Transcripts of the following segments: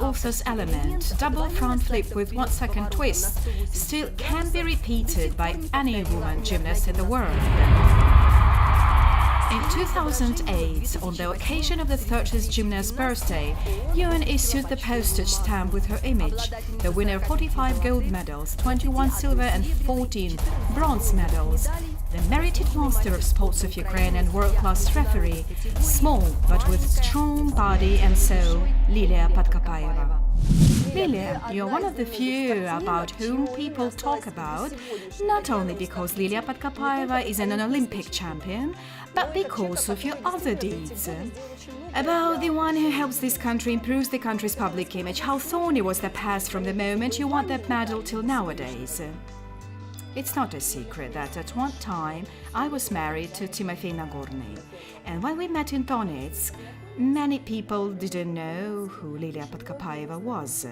orthodox element, double front flip with 1 second twist, still can be repeated by any woman gymnast in the world. In 2008, on the occasion of the 30th gymnast's birthday, UN issued the postage stamp with her image, the winner of 45 gold medals, 21 silver and 14 bronze medals, the merited master of sports of Ukraine and world-class referee, small but with strong body and soul, Lilia Podkopaeva. Lilia, you're one of the few about whom people talk about, not only because Lilia Podkopaeva is an Olympic champion, but because of your other deeds. About the one who helps this country improve the country's public image, how thorny was the past from the moment you won that medal till nowadays. It's not a secret that at one time I was married to Timofey Nagorny, and when we met in Donetsk, many people didn't know who Lilia Podkopaeva was.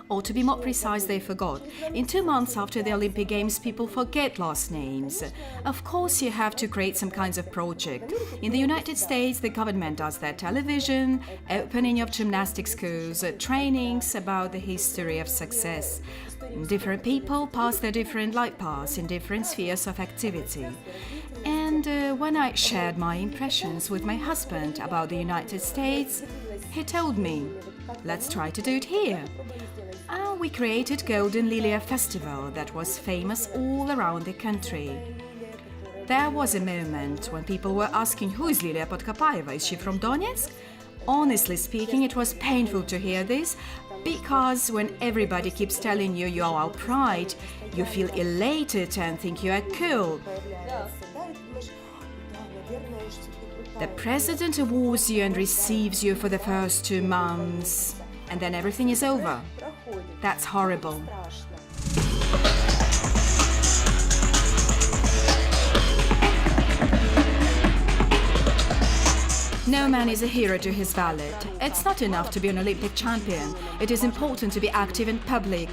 Or to be more precise, they forgot. In 2 months after the Olympic Games, people forget last names. Of course, you have to create some kinds of project. In the United States, the government does that: television, opening of gymnastic schools, trainings about the history of success. Different people pass their different life paths in different spheres of activity. And when I shared my impressions with my husband about the United States, he told me, let's try to do it here. We created Golden Lilia Festival that was famous all around the country. There was a moment when people were asking, who is Lilia Podkopaeva? Is she from Donetsk? Honestly speaking, it was painful to hear this, because when everybody keeps telling you you are our pride, you feel elated and think you are cool. The president awards you and receives you for the first 2 months, and then everything is over. That's horrible. No man is a hero to his valet. It's not enough to be an Olympic champion. It is important to be active in public.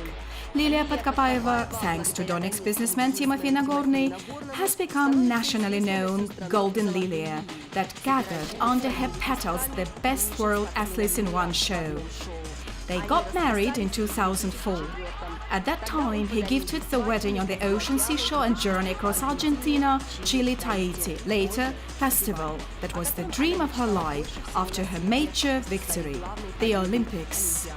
Lilia Podkopaeva, thanks to Donetsk businessman Timofey Nagorny, has become nationally known Golden Lilia that gathered under her petals the best world athletes in one show. They got married in 2004. At that time, he gifted the wedding on the ocean seashore and journey across Argentina, Chile, Tahiti. Later, festival that was the dream of her life after her major victory, the Olympics.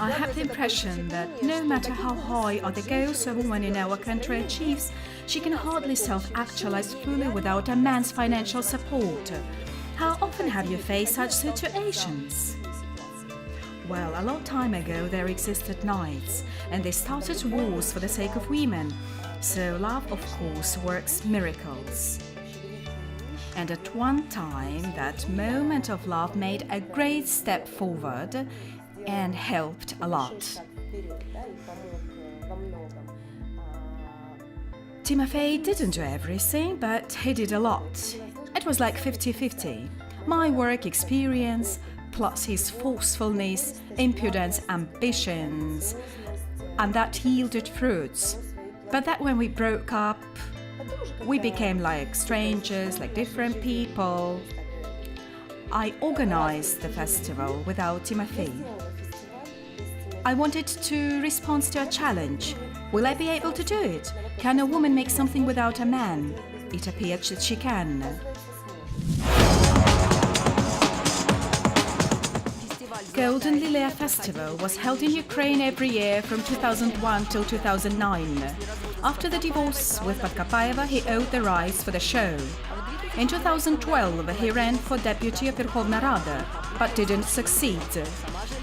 I have the impression that no matter how high are the goals a woman in our country achieves, she can hardly self-actualize fully without a man's financial support. How often have you faced such situations? Well, a long time ago there existed knights, and they started wars for the sake of women. So love, of course, works miracles. And at one time, that moment of love made a great step forward and helped a lot. Timofey didn't do everything, but he did a lot. It was like 50-50. My work experience, plus his forcefulness, impudence, ambitions, and that yielded fruits. But that when we broke up, we became like strangers, like different people. I organized the festival without Timofey. I wanted to respond to a challenge. Will I be able to do it? Can a woman make something without a man? It appeared that she can. Golden Lilia Festival was held in Ukraine every year from 2001 till 2009. After the divorce with Podkopaeva, he owed the rights for the show. In 2012, he ran for deputy of Verkhovna Rada, but didn't succeed.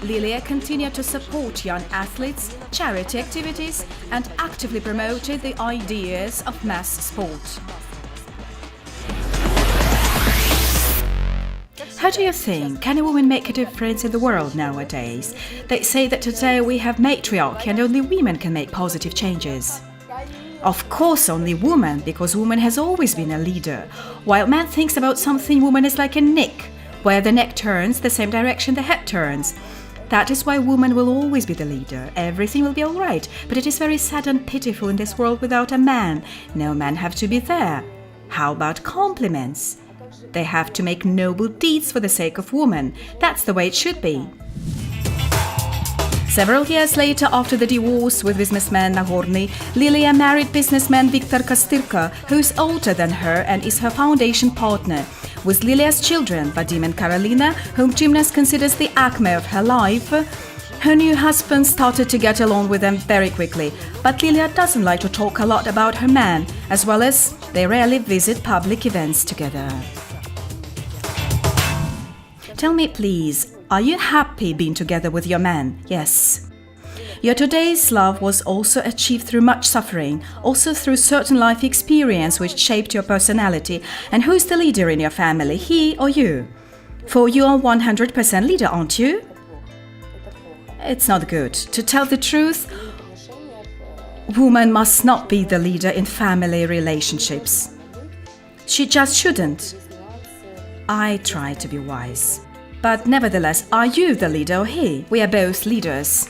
Lilia continued to support young athletes, charity activities, and actively promoted the ideas of mass sport. How do you think? Can a woman make a difference in the world nowadays? They say that today we have matriarchy and only women can make positive changes. Of course only woman, because woman has always been a leader. While man thinks about something, woman is like a neck. Where the neck turns, the same direction the head turns. That is why woman will always be the leader. Everything will be all right, but it is very sad and pitiful in this world without a man. No man have to be there. How about compliments? They have to make noble deeds for the sake of women. That's the way it should be. Several years later, after the divorce with businessman Nagorny, Lilia married businessman Viktor Kostyrka, who is older than her and is her foundation partner. With Lilia's children, Vadim and Karolina, whom gymnast considers the acme of her life, her new husband started to get along with them very quickly. But Lilia doesn't like to talk a lot about her man, as well as they rarely visit public events together. Tell me, please, are you happy being together with your man? Yes. Your today's love was also achieved through much suffering, also through certain life experience which shaped your personality. And who's the leader in your family, he or you? For you are 100% leader, aren't you? It's not good. To tell the truth, woman must not be the leader in family relationships. She just shouldn't. I try to be wise. But nevertheless, are you the leader or he? We are both leaders.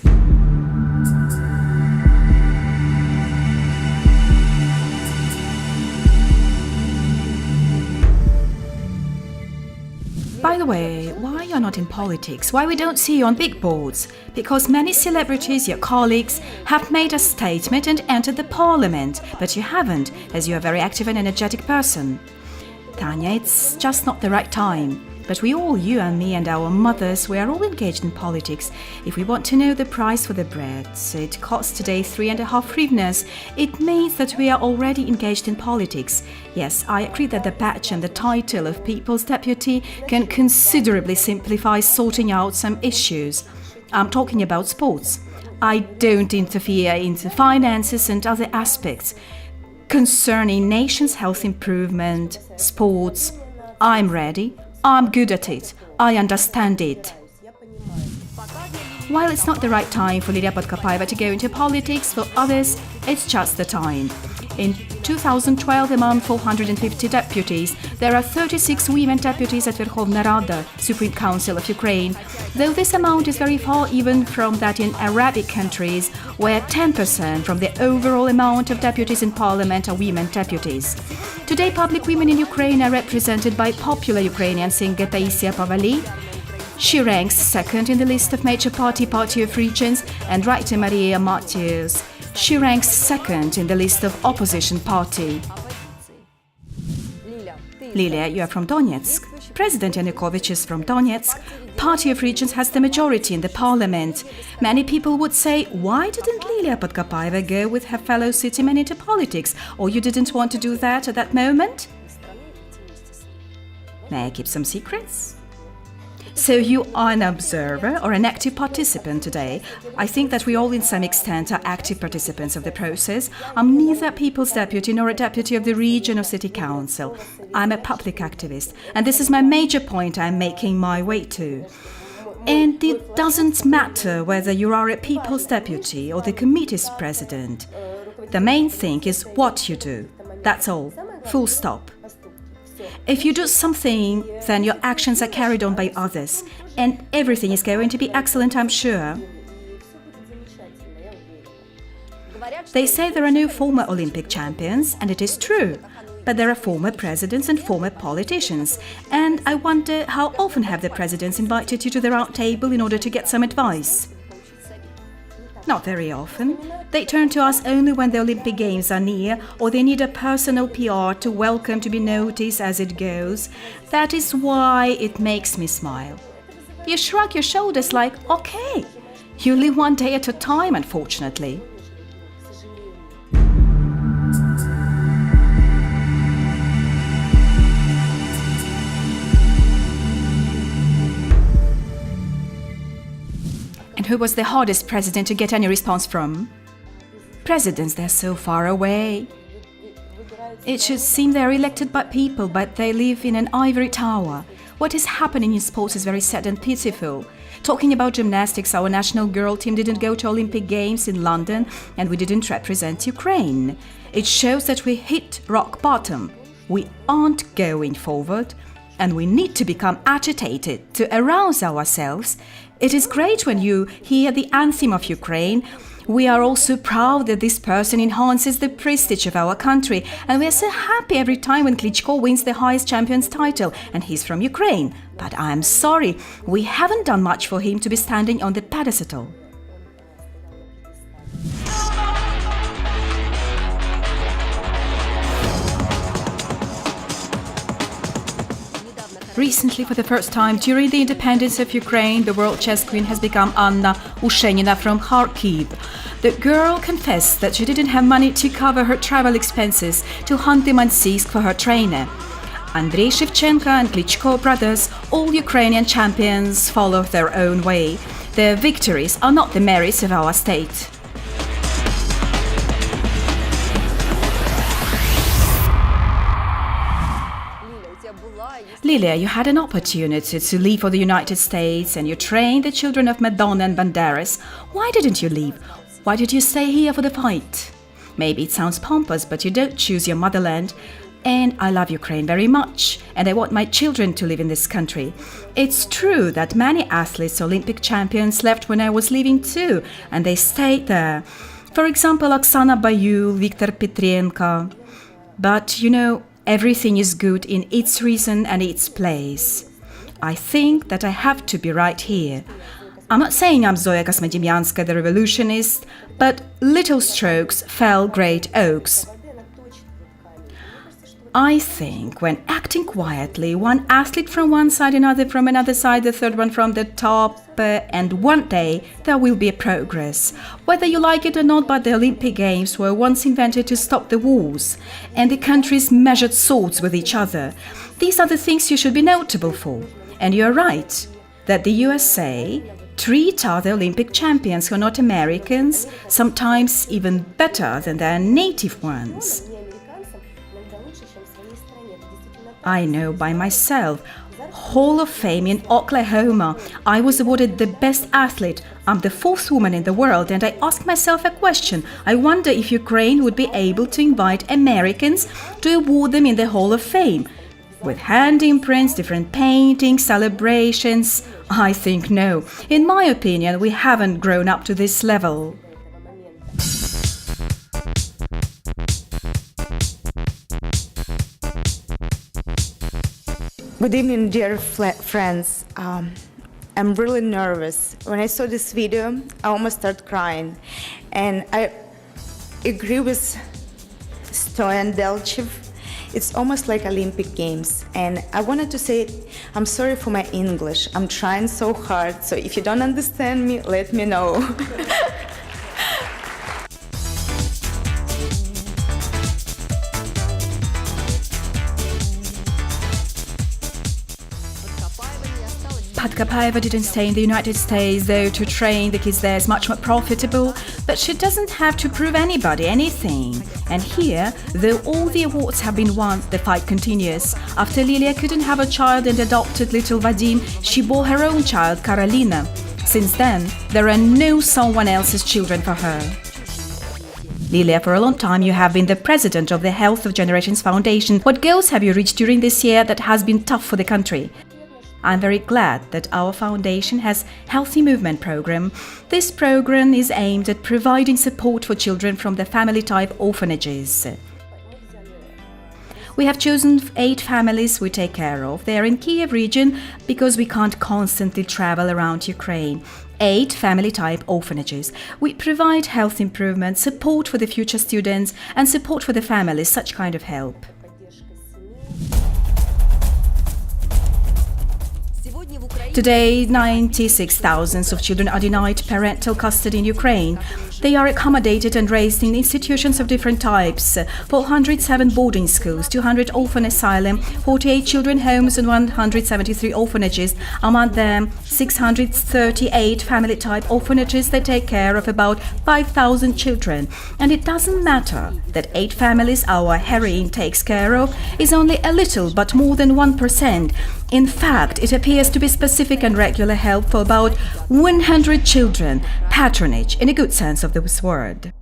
By the way, why you're not in politics? Why we don't see you on big boards? Because many celebrities, your colleagues, have made a statement and entered the parliament, but you haven't, as you're a very active and energetic person. Tanya, it's just not the right time. But we all, you and me and our mothers, we are all engaged in politics. If we want to know the price for the bread, it costs today 3.5 hryvnias, it means that we are already engaged in politics. Yes, I agree that the badge and the title of People's Deputy can considerably simplify sorting out some issues. I'm talking about sports. I don't interfere into finances and other aspects. Concerning nation's health improvement, sports, I'm ready. I'm good at it. I understand it. While it's not the right time for Lilia Podkopaeva to go into politics, for others, it's just the time. In 2012, among 450 deputies, there are 36 women deputies at Verkhovna Rada, Supreme Council of Ukraine, though this amount is very far even from that in Arabic countries, where 10% from the overall amount of deputies in parliament are women deputies. Today, public women in Ukraine are represented by popular Ukrainian singer Taisia Pavali. She ranks second in the list of major party of Regions, and writer Maria Matthews. She ranks second in the list of opposition party. Lilia, you are from Donetsk. President Yanukovych is from Donetsk. Party of Regions has the majority in the parliament. Many people would say, why didn't Lilia Podkopaeva go with her fellow citymen into politics? Or you didn't want to do that at that moment? May I keep some secrets? So you are an observer or an active participant today. I think that we all in some extent are active participants of the process. I'm neither a people's deputy nor a deputy of the region or city council. I'm a public activist, and this is my major point I'm making my way to. And it doesn't matter whether you are a people's deputy or the committee's president. The main thing is what you do. That's all. Full stop. If you do something, then your actions are carried on by others, and everything is going to be excellent, I'm sure. They say there are no former Olympic champions, and it is true. But there are former presidents and former politicians, and I wonder how often have the presidents invited you to the round table in order to get some advice? Not very often. They turn to us only when the Olympic Games are near, or they need a personal PR to welcome to be noticed as it goes. That is why it makes me smile. You shrug your shoulders like, okay, you live one day at a time, unfortunately. And who was the hardest president to get any response from? Presidents, they're so far away. It should seem they're elected by people, but they live in an ivory tower. What is happening in sports is very sad and pitiful. Talking about gymnastics, our national girl team didn't go to Olympic Games in London, and we didn't represent Ukraine. It shows that we hit rock bottom. We aren't going forward, and we need to become agitated to arouse ourselves. It is great when you hear the anthem of Ukraine, We are also proud that this person enhances the prestige of our country, and we are so happy every time when Klitschko wins the highest champion's title, and he's from Ukraine. But I'm sorry, we haven't done much for him to be standing on the pedestal. Recently, for the first time during the independence of Ukraine, the world chess queen has become Anna Ushenina from Kharkiv. The girl confessed that she didn't have money to cover her travel expenses to Khanty-Mansiysk for her trainer. Andrei Shevchenko and Klitschko brothers, all Ukrainian champions, follow their own way. Their victories are not the merits of our state. Lilia, you had an opportunity to leave for the United States and you trained the children of Madonna and Banderas. Why didn't you leave? Why did you stay here for the fight? Maybe it sounds pompous, but you don't choose your motherland. And I love Ukraine very much, and I want my children to live in this country. It's true that many athletes, Olympic champions, left when I was leaving too, and they stayed there. For example, Oksana Bayul, Viktor Petrenko. But, everything is good in its reason and its place. I think that I have to be right here. I'm not saying I'm Zoya Kosmodemyanskaya, the revolutionist, but little strokes fell great oaks. I think when acting quietly, one athlete from one side, another from another side, the third one from the top, and one day there will be a progress. Whether you like it or not, but the Olympic Games were once invented to stop the wars, and the countries measured swords with each other. These are the things you should be notable for. And you're right, that the USA treat other Olympic champions who are not Americans, sometimes even better than their native ones. I know by myself. Hall of Fame in Oklahoma, I was awarded the best athlete. I'm the fourth woman in the world, and I asked myself a question. I wonder if Ukraine would be able to invite Americans to award them in the Hall of Fame. With hand imprints, different paintings, celebrations. I think no. In my opinion, we haven't grown up to this level. Good evening, dear friends. I'm really nervous. When I saw this video, I almost started crying. And I agree with Stoyan Delchev. It's almost like Olympic Games. And I wanted to say, I'm sorry for my English. I'm trying so hard. So if you don't understand me, let me know. Podkopaeva didn't stay in the United States, though to train the kids there is much more profitable, but she doesn't have to prove anybody anything. And here, though all the awards have been won, the fight continues. After Lilia couldn't have a child and adopted little Vadim, she bore her own child, Karolina. Since then, there are no someone else's children for her. Lilia, for a long time you have been the president of the Health of Generations Foundation. What goals have you reached during this year that has been tough for the country? I'm very glad that our foundation has Healthy Movement program. This program is aimed at providing support for children from the family-type orphanages. We have chosen 8 families we take care of. They are in Kiev region because we can't constantly travel around Ukraine. 8 family-type orphanages. We provide health improvement, support for the future students, and support for the families, such kind of help. Today, 96,000 of children are denied parental custody in Ukraine. They are accommodated and raised in institutions of different types, 407 boarding schools, 200 orphan asylum, 48 children homes and 173 orphanages. Among them, 638 family-type orphanages that take care of about 5,000 children. And it doesn't matter that 8 families our heroine takes care of is only a little but more than 1%. In fact, it appears to be specific and regular help for about 100 children, patronage in a good sense of this word.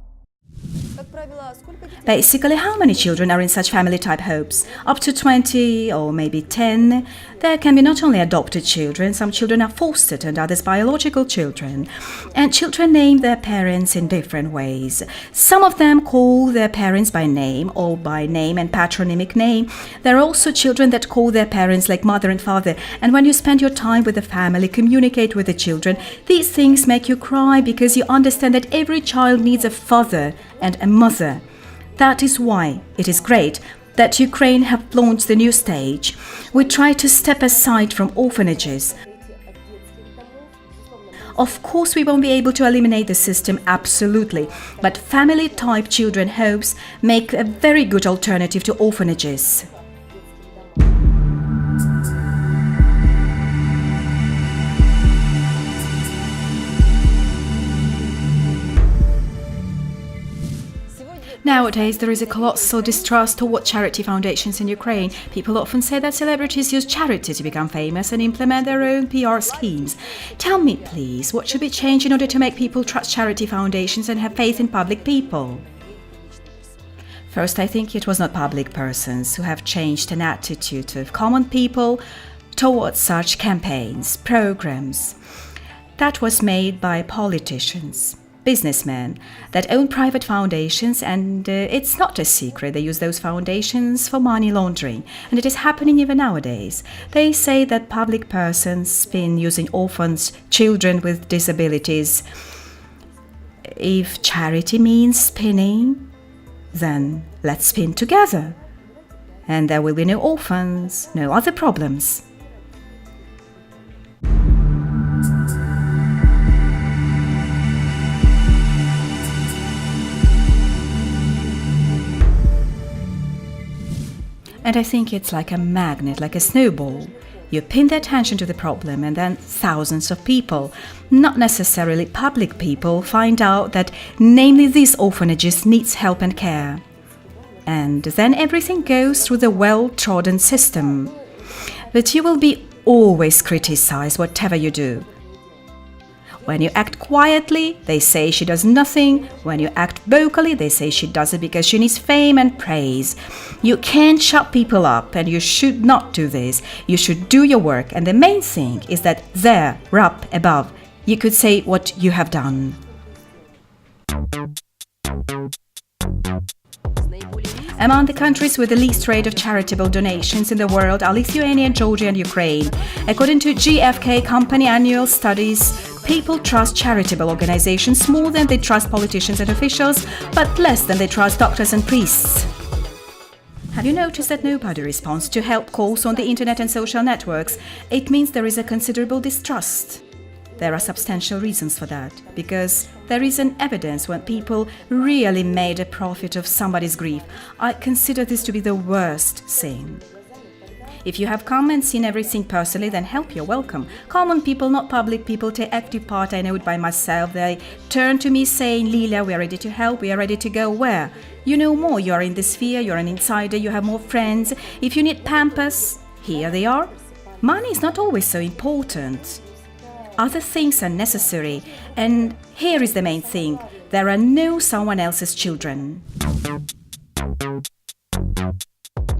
Basically, how many children are in such family-type homes? Up to 20 or maybe 10. There can be not only adopted children, some children are fostered and others biological children. And children name their parents in different ways. Some of them call their parents by name or by name and patronymic name. There are also children that call their parents like mother and father. And when you spend your time with the family, communicate with the children, these things make you cry because you understand that every child needs a father and a mother. That is why it is great that Ukraine have launched the new stage. We try to step aside from orphanages. Of course, we won't be able to eliminate the system absolutely, but family-type children homes make a very good alternative to orphanages. Nowadays, there is a colossal distrust toward charity foundations in Ukraine. People often say that celebrities use charity to become famous and implement their own PR schemes. Tell me, please, what should be changed in order to make people trust charity foundations and have faith in public people? First, I think it was not public persons who have changed an attitude of common people towards such campaigns, programs. That was made by politicians, businessmen that own private foundations, and it's not a secret. They use those foundations for money laundering, and it is happening even nowadays. They say that public persons spin using orphans, children with disabilities. If charity means spinning, then let's spin together, and there will be no orphans, no other problems. And I think it's like a magnet, like a snowball. You pin the attention to the problem, and then thousands of people, not necessarily public people, find out that namely these orphanages needs help and care. And then everything goes through the well-trodden system. But you will be always criticized whatever you do. When you act quietly, they say she does nothing. When you act vocally, they say she does it because she needs fame and praise. You can't shut people up, and you should not do this. You should do your work, and the main thing is that there, up above, you could say what you have done. Among the countries with the least rate of charitable donations in the world are Lithuania, Georgia and Ukraine. According to GfK company annual studies, people trust charitable organizations more than they trust politicians and officials, but less than they trust doctors and priests. Have you noticed that nobody responds to help calls on the internet and social networks? It means there is a considerable distrust. There are substantial reasons for that, because there is an evidence when people really made a profit of somebody's grief. I consider this to be the worst thing. If you have come and seen everything personally, then help, you're welcome. Common people, not public people, take active part. I know it by myself. They turn to me saying, Lila, we are ready to help, we are ready to go where? You know more, you are in the sphere, you're an insider, you have more friends. If you need pampers, here they are. Money is not always so important. Other things are necessary, and here is the main thing. There are no someone else's children.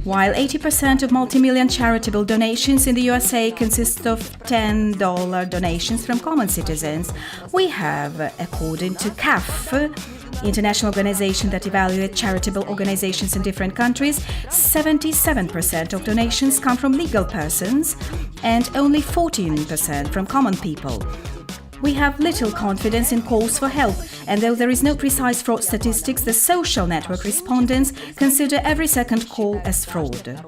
While 80% of multi-million charitable donations in the USA consist of $10 donations from common citizens, we have, according to CAF, international organization that evaluates charitable organizations in different countries, 77% of donations come from legal persons and only 14% from common people. We have little confidence in calls for help, and though there is no precise fraud statistics, the social network respondents consider every second call as fraud.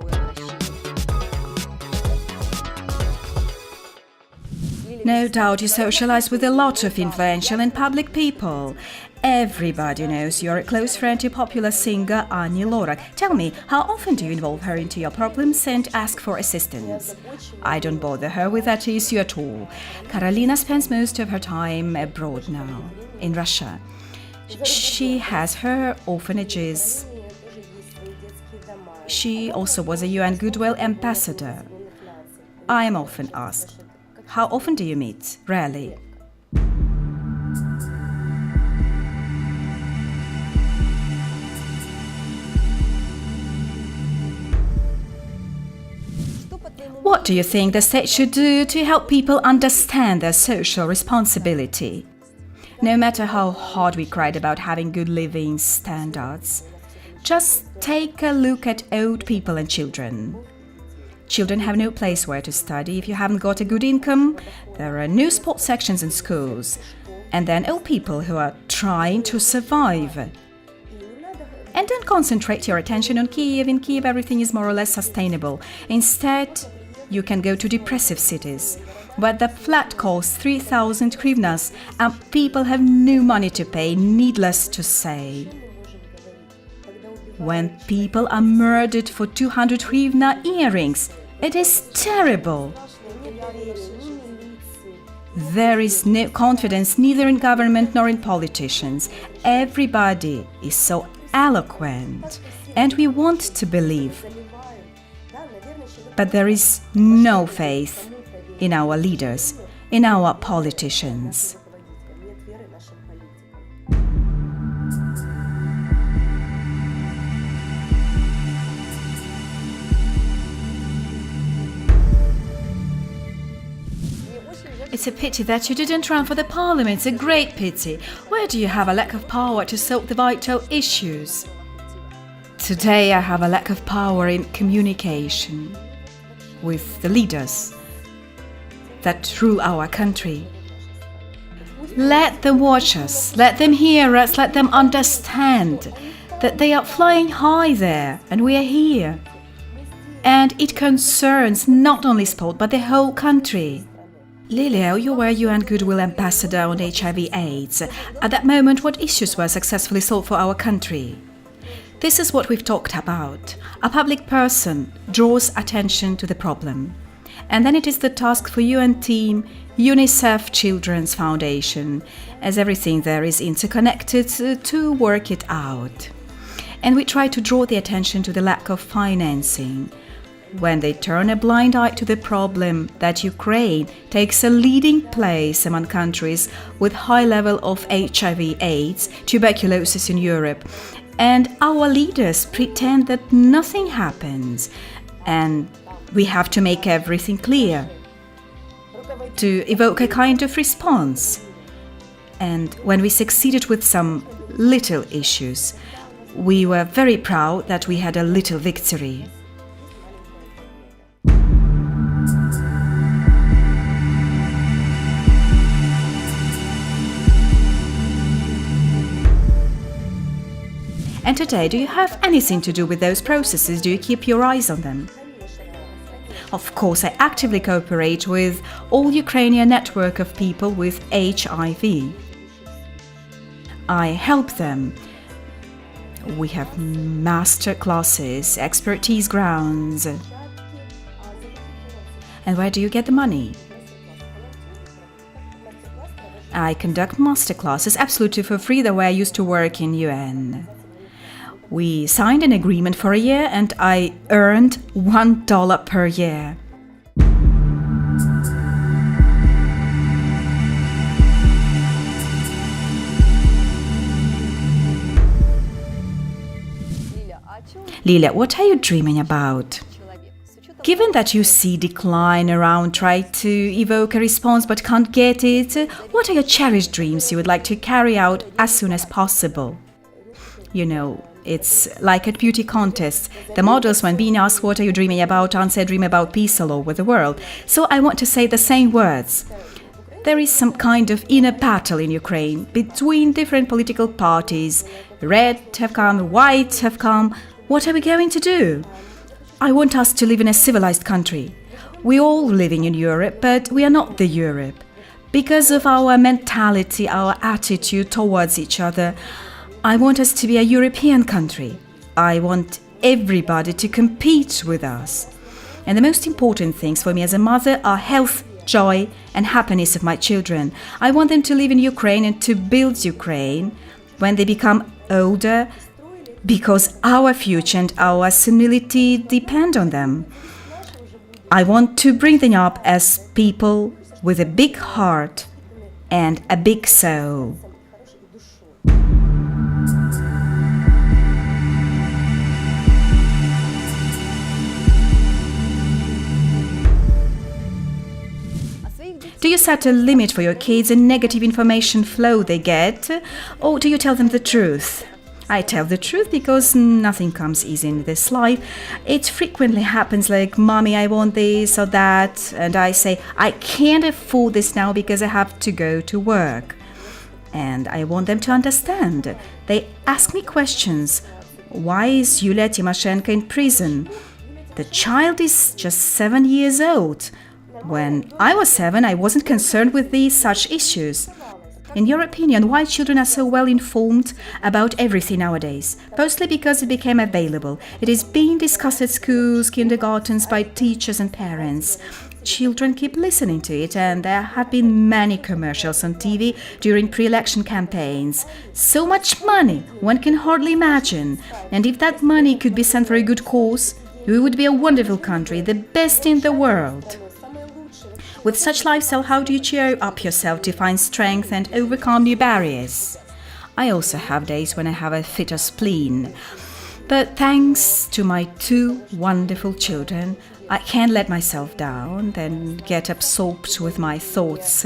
No doubt you socialize with a lot of influential and public people. Everybody knows you're a close friend to popular singer Ani Lorak. Tell me, how often do you involve her into your problems and ask for assistance? I don't bother her with that issue at all. Karolina spends most of her time abroad now, in Russia. She has her orphanages. She also was a UN Goodwill ambassador. I am often asked, how often do you meet? Rarely. What do you think the state should do to help people understand their social responsibility? No matter how hard we cried about having good living standards, just take a look at old people and children. Children have no place where to study if you haven't got a good income. There are no sports sections in schools. And then old people who are trying to survive. And don't concentrate your attention on Kiev. In Kiev, everything is more or less sustainable. Instead, you can go to depressive cities, where the flat costs 3,000 hryvnias and people have no money to pay, needless to say. When people are murdered for 200 hryvnia earrings, it is terrible. There is no confidence neither in government nor in politicians. Everybody is so eloquent, and we want to believe. But there is no faith in our leaders, in our politicians. It's a pity that you didn't run for the parliament. It's a great pity. Where do you have a lack of power to solve the vital issues? Today I have a lack of power in communication with the leaders that rule our country. Let them watch us, let them hear us, let them understand that they are flying high there and we are here. And it concerns not only sport but the whole country. Lilia, you were UN Goodwill Ambassador on HIV/AIDS. At that moment, what issues were successfully solved for our country? This is what we've talked about. A public person draws attention to the problem. And then it is the task for UN team, UNICEF Children's Foundation, as everything there is interconnected, to work it out. And we try to draw the attention to the lack of financing. When they turn a blind eye to the problem that Ukraine takes a leading place among countries with high level of HIV/AIDS, tuberculosis in Europe, and our leaders pretend that nothing happens, and we have to make everything clear to evoke a kind of response. And when we succeeded with some little issues, we were very proud that we had a little victory. And today, do you have anything to do with those processes? Do you keep your eyes on them? Of course, I actively cooperate with all Ukrainian network of people with HIV. I help them. We have master classes, expertise grounds. And where do you get the money? I conduct master classes absolutely for free, the way I used to work in UN. We signed an agreement for a year and I earned $1 per year. Lilia, what are you dreaming about? Given that you see decline around, try to evoke a response but can't get it, what are your cherished dreams you would like to carry out as soon as possible? You know, it's like at beauty contests. The models, when being asked what are you dreaming about, answer dream about peace all over the world. So I want to say the same words. There is some kind of inner battle in Ukraine between different political parties. Red have come, white have come. What are we going to do? I want us to live in a civilized country. We're all living in Europe, but we are not the Europe. Because of our mentality, our attitude towards each other, I want us to be a European country. I want everybody to compete with us. And the most important things for me as a mother are health, joy, and happiness of my children. I want them to live in Ukraine and to build Ukraine when they become older, because our future and our senility depend on them. I want to bring them up as people with a big heart and a big soul. you set a limit for your kids and negative information flow they get, or do you tell them the truth? I tell the truth because nothing comes easy in this life. It frequently happens like, "Mommy, I want this or that," and I say, "I can't afford this now because I have to go to work." And I want them to understand. They ask me questions. Why is Yulia Tymoshenko in prison? The child is just 7 years old. When I was 7, I wasn't concerned with these such issues. In your opinion, why children are so well informed about everything nowadays? Mostly because it became available. It is being discussed at schools, kindergartens, by teachers and parents. Children keep listening to it, and there have been many commercials on TV during pre-election campaigns. So much money, one can hardly imagine. And if that money could be sent for a good cause, we would be a wonderful country, the best in the world. With such lifestyle, how do you cheer up yourself to find strength and overcome new barriers? I also have days when I have a fit of spleen. But thanks to my 2 wonderful children, I can't let myself down and get absorbed with my thoughts.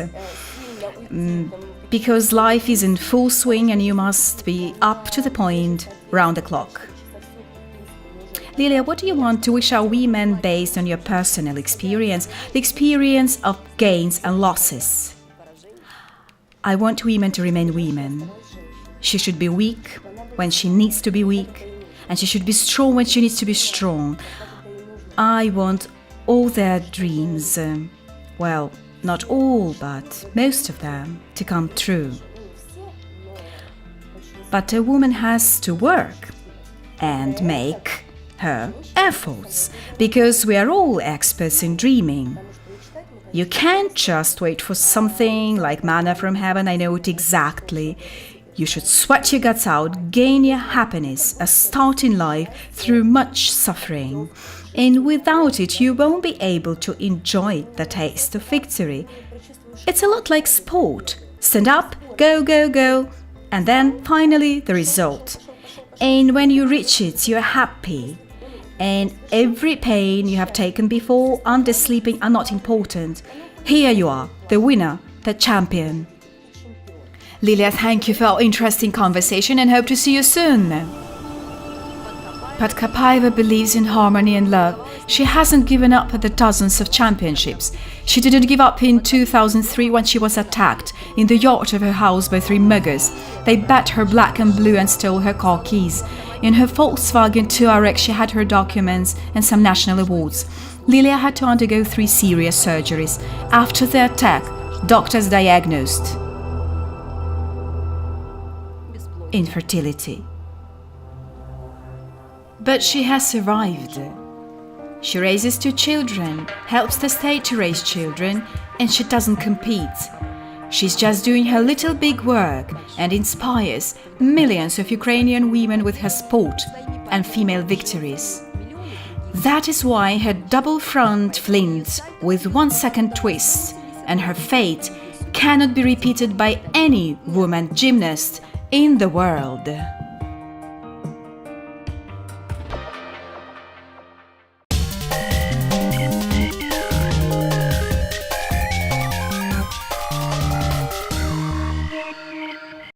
Because life is in full swing and you must be up to the point round the clock. Lilia, what do you want to wish our women based on your personal experience, the experience of gains and losses? I want women to remain women. She should be weak when she needs to be weak, and she should be strong when she needs to be strong. I want all their dreams, well, not all, but most of them, to come true. But a woman has to work and make her efforts, because we are all experts in dreaming. You can't just wait for something like manna from heaven. I know it exactly. You should sweat your guts out, gain your happiness, a start in life through much suffering. And without it, you won't be able to enjoy the taste of victory. It's a lot like sport. Stand up, go, go, go, and then finally the result. And when you reach it, you're happy. And every pain you have taken before, undersleeping, are not important. Here you are, the winner, the champion. Lilia, thank you for our interesting conversation and hope to see you soon. Podkopaeva believes in harmony and love. She hasn't given up at the dozens of championships. She didn't give up in 2003 when she was attacked in the yard of her house by 3 muggers. They bat her black and blue and stole her car keys. In her Volkswagen Touareg, she had her documents and some national awards. Lilia had to undergo 3 serious surgeries. After the attack, doctors diagnosed infertility. But she has survived. She raises 2 children, helps the state to raise children, and she doesn't compete. She's just doing her little big work and inspires millions of Ukrainian women with her sport and female victories. That is why her double front flint with 1-second twist and her fate cannot be repeated by any woman gymnast in the world.